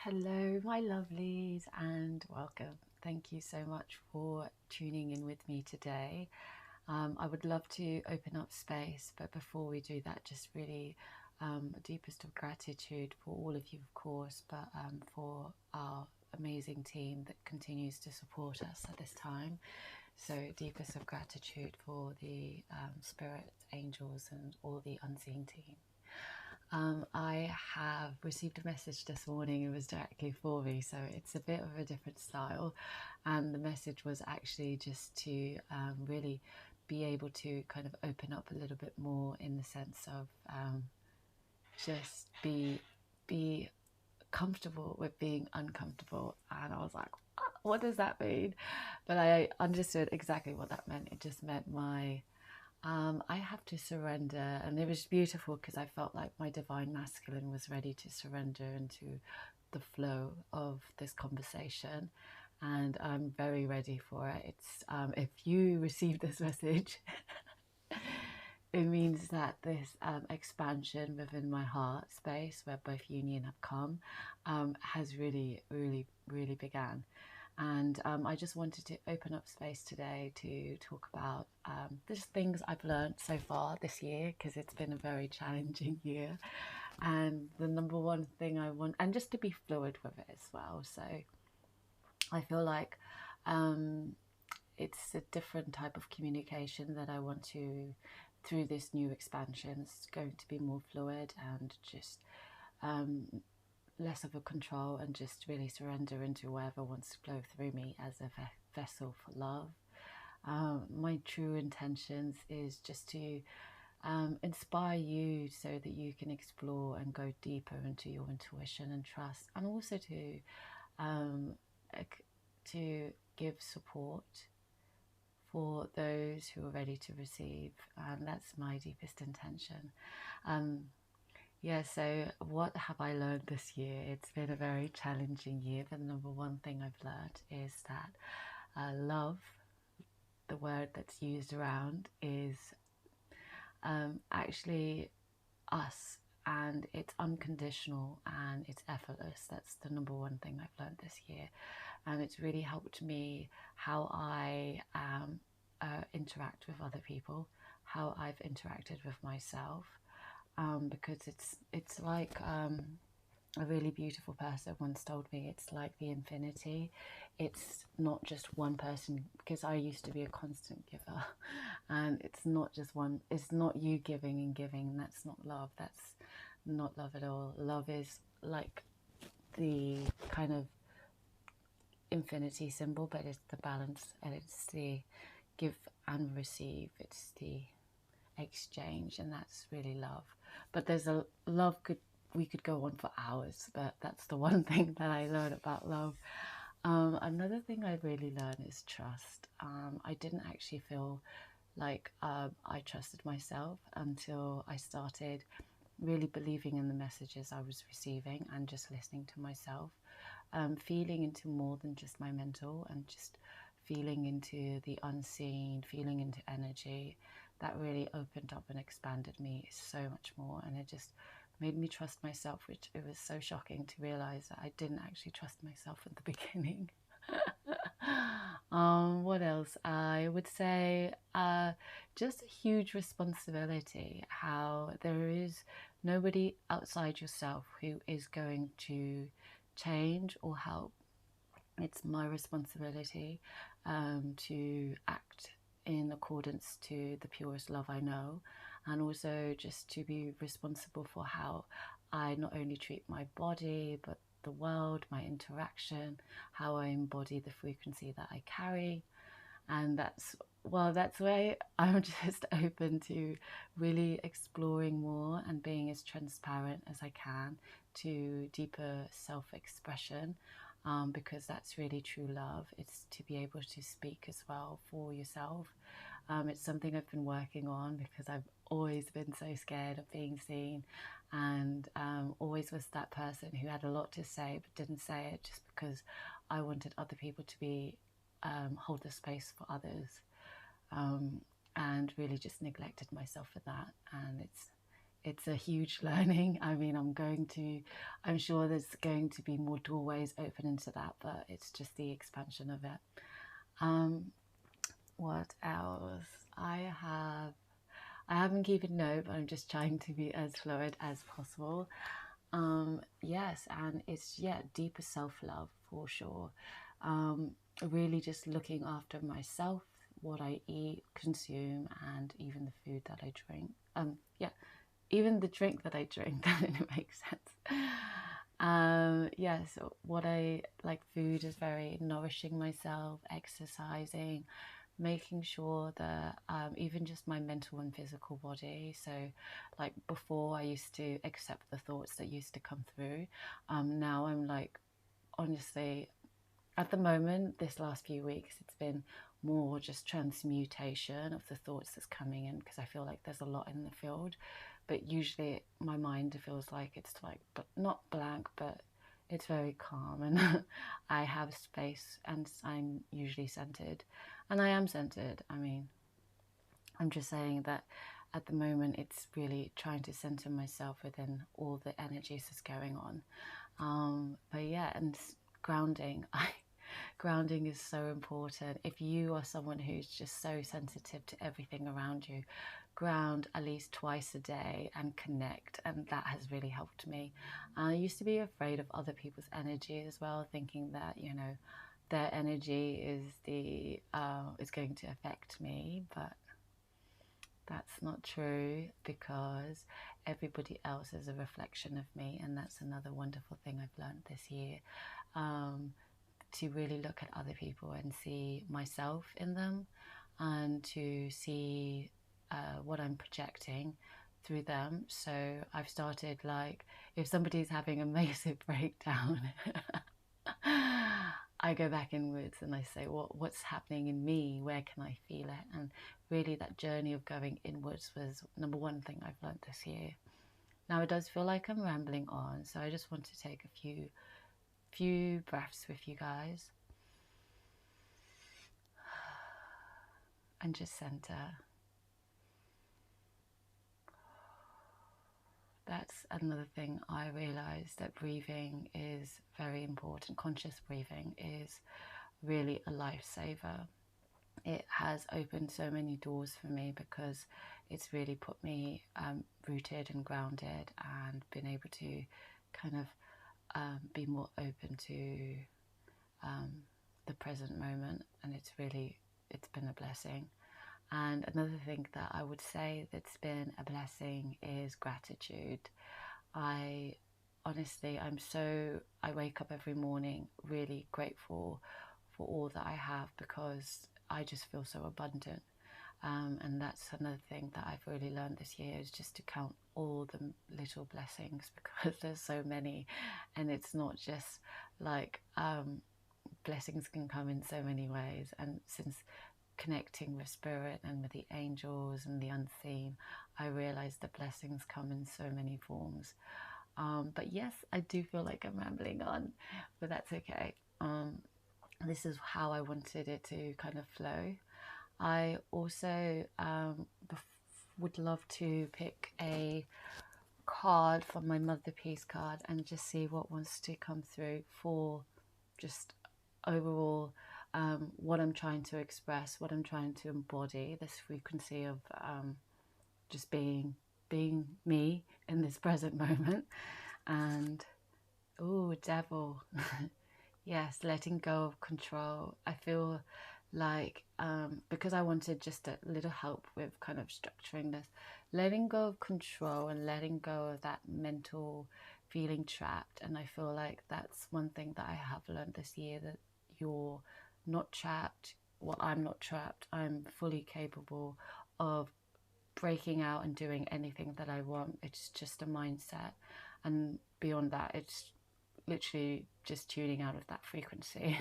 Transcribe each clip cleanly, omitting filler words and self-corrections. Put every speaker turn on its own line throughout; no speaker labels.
Hello, my lovelies, and welcome. Thank you so much for tuning in with me today. I would love to open up space, but before we do that, just really deepest of gratitude for all of you, of course, but for our amazing team that continues to support us at this time. So, deepest of gratitude for the spirit, angels, and all the unseen team. I have received a message this morning. It was directly for me, so it's a bit of a different style. And the message was actually just to really be able to kind of open up a little bit more in the sense of just be comfortable with being uncomfortable. And I was like, what does that mean? But I understood exactly what that meant. It just meant I have to surrender, and it was beautiful because I felt like my divine masculine was ready to surrender into the flow of this conversation, and I'm very ready for it. It's if you receive this message, it means that this expansion within my heart space, where both union have come, has really began. And I just wanted to open up space today to talk about just things I've learned so far this year, because it's been a very challenging year. And the number one thing I want, and just to be fluid with it as well. So I feel like it's a different type of communication that I want to, through this new expansion, it's going to be more fluid and just um, less of a control, and just really surrender into whatever wants to flow through me as a vessel for love. My true intentions is just to inspire you so that you can explore and go deeper into your intuition and trust, and also um, to give support for those who are ready to receive. And that's my deepest intention. Um, Yeah, so what have I learned this year? It's been a very challenging year, but the number one thing I've learned is that love, the word that's used around, is actually us, and it's unconditional and it's effortless. That's the number one thing I've learned this year, and it's really helped me how I interact with other people, how I've interacted with myself, because it's like a really beautiful person once told me, it's like the infinity. It's not just one person, because I used to be a constant giver, and it's not just one, it's not you giving and giving. That's not love. That's not love at all. Love is like the kind of infinity symbol, but it's the balance, and it's the give and receive. It's the exchange, and that's really love. But there's a love could we could go on for hours, but that's the one thing that I learned about love. Another thing I really learned is trust. I didn't actually feel like I trusted myself until I started really believing in the messages I was receiving and just listening to myself, feeling into more than just my mental, and just feeling into the unseen, feeling into energy. That really opened up and expanded me so much more, and it just made me trust myself, which it was so shocking to realize that I didn't actually trust myself at the beginning. What else? I would say just a huge responsibility, how there is nobody outside yourself who is going to change or help. It's my responsibility to act in accordance to the purest love I know, and also just to be responsible for how I not only treat my body, but the world, my interaction, how I embody the frequency that I carry. And that's why I'm just open to really exploring more and being as transparent as I can to deeper self-expression, because that's really true love. It's to be able to speak as well for yourself. It's something I've been working on, because I've always been so scared of being seen, and always was that person who had a lot to say but didn't say it, just because I wanted other people to be hold the space for others, and really just neglected myself for that. And it's a huge learning. I mean, I'm sure there's going to be more doorways open into that, but it's just the expansion of it. What else? I haven't keeping note, but I'm just trying to be as fluid as possible. Yes, and it's, yeah, deeper self-love for sure. Really just looking after myself, what I eat, consume, and even the food that I drink. Yeah, even the drink that I drink, that it makes sense. Yeah, so what I like, food is very nourishing myself, exercising, making sure that even just my mental and physical body. So like before I used to accept the thoughts that used to come through. Now I'm like, honestly, at the moment, this last few weeks, it's been more just transmutation of the thoughts that's coming in, because I feel like there's a lot in the field. But usually my mind feels like it's like, but not blank, but it's very calm, and I have space, and I'm usually centered, and I am centered. I mean, I'm just saying that at the moment it's really trying to center myself within all the energies that's going on. But yeah, and grounding. Grounding is so important. If you are someone who's just so sensitive to everything around you, ground at least twice a day and connect, and that has really helped me. I used to be afraid of other people's energy as well, thinking that, you know, their energy is going to affect me, but that's not true, because everybody else is a reflection of me, and that's another wonderful thing I've learned this year. To really look at other people and see myself in them, and to see what I'm projecting through them. So I've started, like, if somebody's having a massive breakdown, I go back inwards and I say, what's happening in me? Where can I feel it? And really, that journey of going inwards was number one thing I've learned this year. Now, it does feel like I'm rambling on, so I just want to take a few breaths with you guys and just center. That's another thing I realized, that breathing is very important. Conscious breathing is really a lifesaver. It has opened so many doors for me, because it's really put me rooted and grounded, and been able to kind of be more open to the present moment, and it's been a blessing. And another thing that I would say that's been a blessing is gratitude. I honestly, I wake up every morning really grateful for all that I have, because I just feel so abundant. And that's another thing that I've really learned this year, is just to count all the little blessings, because there's so many, and it's not just like blessings can come in so many ways. And since connecting with spirit and with the angels and the unseen, I realize the blessings come in so many forms. But yes, I do feel like I'm rambling on, but that's okay. This is how I wanted it to kind of flow. I also would love to pick a card from my Mother Peace card and just see what wants to come through for just overall what I'm trying to express, what I'm trying to embody, this frequency of just being me in this present moment. And oh, devil. Yes, letting go of control. I feel like because I wanted just a little help with kind of structuring this, letting go of control and letting go of that mental feeling trapped. And I feel like that's one thing that I have learned this year, that you're not trapped. Well, I'm not trapped. I'm fully capable of breaking out and doing anything that I want. It's just a mindset, and beyond that, it's literally just tuning out of that frequency.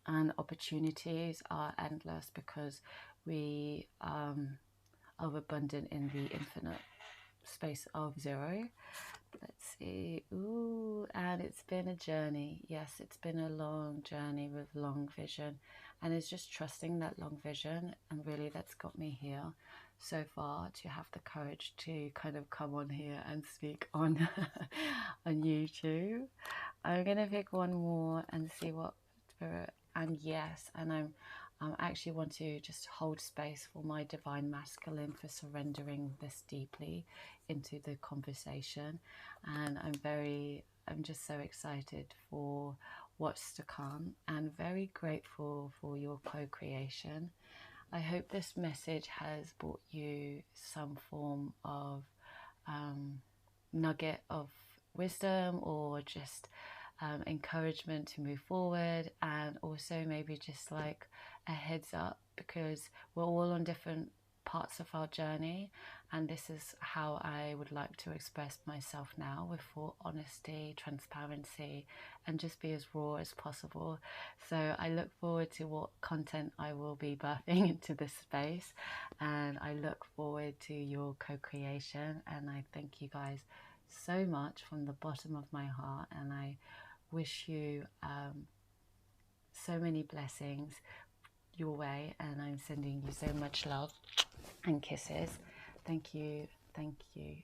And opportunities are endless, because we are abundant in the infinite space of zero. Let's see. Ooh, and it's been a journey. Yes, it's been a long journey with long vision, and it's just trusting that long vision, and really that's got me here so far, to have the courage to kind of come on here and speak on on YouTube. I'm gonna pick one more and see what spirit. And yes, and I'm actually want to just hold space for my divine masculine for surrendering this deeply into the conversation. And I'm just so excited for what's to come, and very grateful for your co-creation. I hope this message has brought you some form of nugget of wisdom, or just encouragement to move forward, and also maybe just like a heads up, because we're all on different parts of our journey, and this is how I would like to express myself now, with full honesty, transparency, and just be as raw as possible. So I look forward to what content I will be birthing into this space, and I look forward to your co-creation, and I thank you guys so much from the bottom of my heart, and I wish you so many blessings your way, and I'm sending you so much love and kisses. Thank you, thank you.